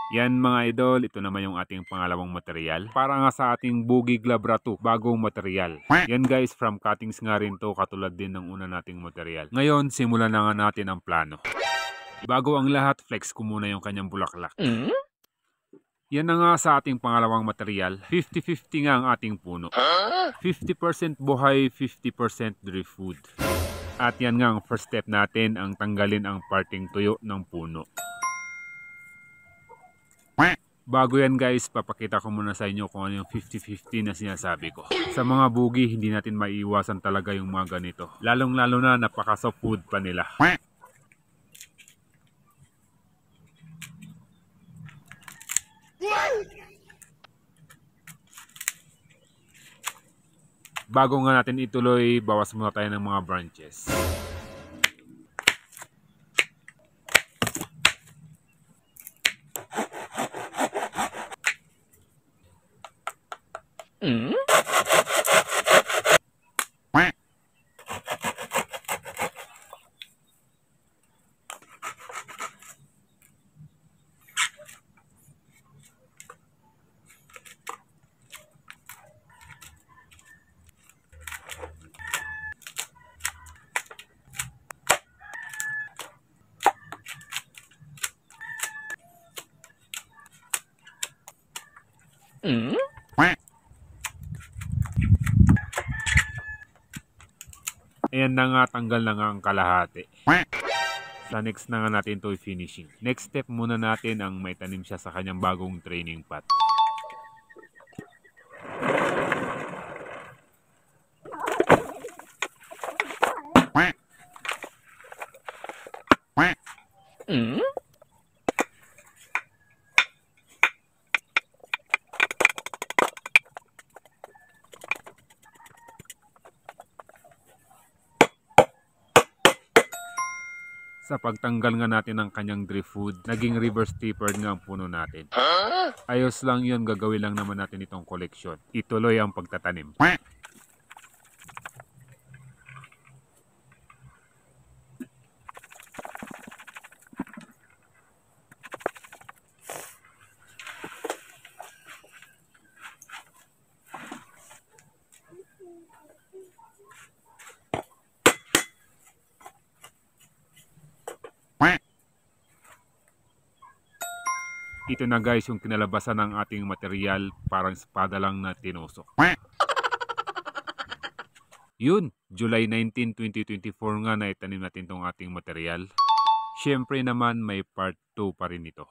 Yan mga idol, ito naman yung ating pangalawang material. Para nga sa ating Bugig Labra 2, bagong material. Yan guys, from cuttings nga rin to, katulad din ng una nating material. Ngayon, simulan na nga natin ang plano. Bago ang lahat, flex ko muna yung kanyang bulaklak. Yan na nga sa ating pangalawang material, 50-50 nga ang ating puno. 50% buhay, 50% dry food. At yan nga ang first step natin, ang tanggalin ang parting tuyo ng puno. Bago yan guys, papakita ko muna sa inyo kung ano yung 50-50 na sinasabi ko. Sa mga bugi, hindi natin maiiwasan talaga yung mga ganito. Lalong-lalo na napaka-soft food pa nila. Bago nga natin ituloy, bawas muna tayo ng mga branches. Ayan na nga, tanggal na nga ang kalahati. Sa next na nga natin ito finishing. Next step muna natin ang may tanim siya sa kanyang bagong training pot. Sa pagtanggal nga natin ng kanyang dry food, naging reverse tapered nga ang puno natin. Ayos lang yun, gagawin lang naman natin itong koleksyon. Ituloy ang pagtatanim. Ito na guys yung kinalabasan ng ating material, parang espada lang na tinusok. Yun, July 19, 2024 nga na itanim natin tong ating material. Siyempre naman may part 2 pa rin ito.